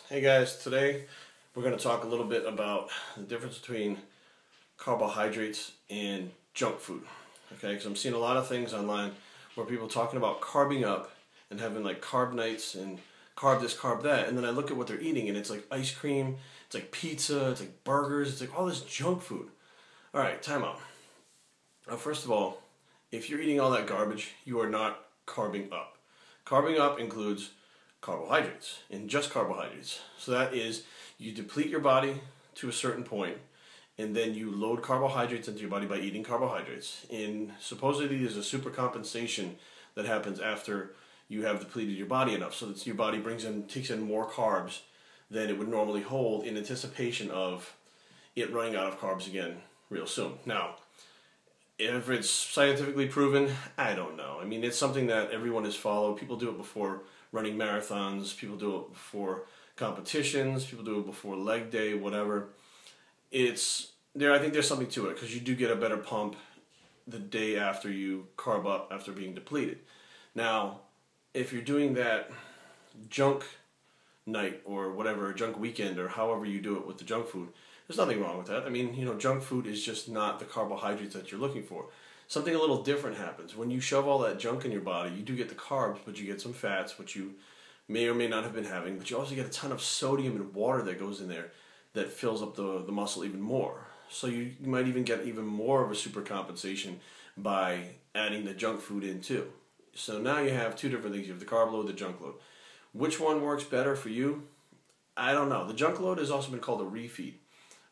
Hey guys, today we're going to talk a little bit about the difference between carbohydrates and junk food. Okay, because I'm seeing a lot of things online where people are talking about carbing up and having like carb nights and carb this, carb that, and then I look at what they're eating and it's like ice cream, it's like pizza, it's like burgers, it's like all this junk food. Alright, time out. Now first of all, if you're eating all that garbage, you are not carbing up. Carbing up includes carbohydrates, and just carbohydrates. So that is, you deplete your body to a certain point, and then you load carbohydrates into your body by eating carbohydrates. And supposedly there's a super compensation that happens after you have depleted your body enough, so that your body takes in more carbs than it would normally hold in anticipation of it running out of carbs again real soon. Now, if it's scientifically proven, I don't know. I mean, it's something that everyone has followed. People do it before running marathons. People do it before competitions. People do it before leg day, whatever. I think there's something to it because you do get a better pump the day after you carb up after being depleted. Now, if you're doing that junk night or whatever, junk weekend or however you do it with the junk food, there's nothing wrong with that. I mean, junk food is just not the carbohydrates that you're looking for. Something a little different happens. When you shove all that junk in your body, you do get the carbs, but you get some fats, which you may or may not have been having, but you also get a ton of sodium and water that goes in there that fills up the muscle even more. So you might even get even more of a super compensation by adding the junk food in too. So now you have two different things. You have the carb load, the junk load. Which one works better for you? I don't know. The junk load has also been called a refeed,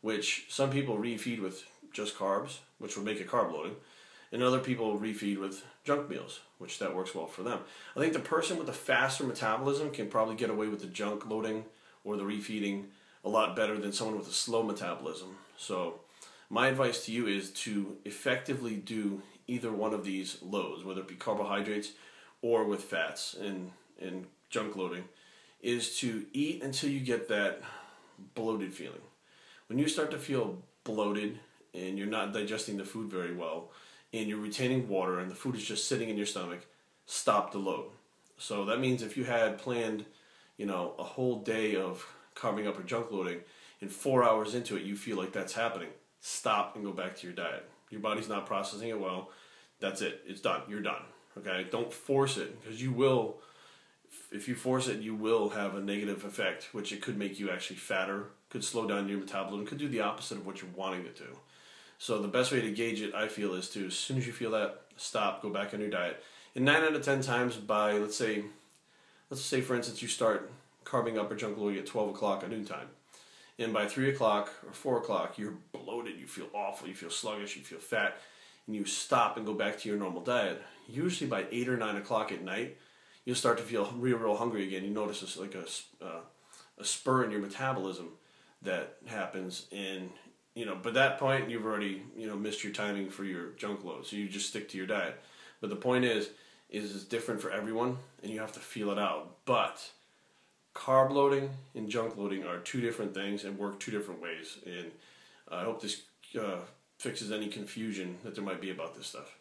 which some people refeed with just carbs, which would make it carb loading, and other people refeed with junk meals, which that works well for them. I think the person with the faster metabolism can probably get away with the junk loading or the refeeding a lot better than someone with a slow metabolism. So my advice to you is to effectively do either one of these loads, whether it be carbohydrates or with fats and junk loading, is to eat until you get that bloated feeling. When you start to feel bloated and you're not digesting the food very well and you're retaining water and the food is just sitting in your stomach, stop the load. So that means if you had planned, a whole day of carving up or junk loading, and 4 hours into it you feel like that's happening, stop and go back to your diet. Your body's not processing it well. That's it. It's done. You're done. Okay? Don't force it, because you will. If you force it, you will have a negative effect, which it could make you actually fatter, could slow down your metabolism, could do the opposite of what you're wanting it to. So the best way to gauge it, I feel, is to, as soon as you feel that, stop, go back on your diet. And 9 out of 10 times by, let's say for instance, you start carbing up or junk loading at 12 o'clock at noontime. And by 3 o'clock or 4 o'clock, you're bloated, you feel awful, you feel sluggish, you feel fat, and you stop and go back to your normal diet. Usually by 8 or 9 o'clock at night, you'll start to feel real hungry again. You notice this, like a spur in your metabolism that happens, and by that point you've already missed your timing for your junk load, so you just stick to your diet. But the point is it's different for everyone, and you have to feel it out. But carb loading and junk loading are two different things and work two different ways, and I hope this fixes any confusion that there might be about this stuff.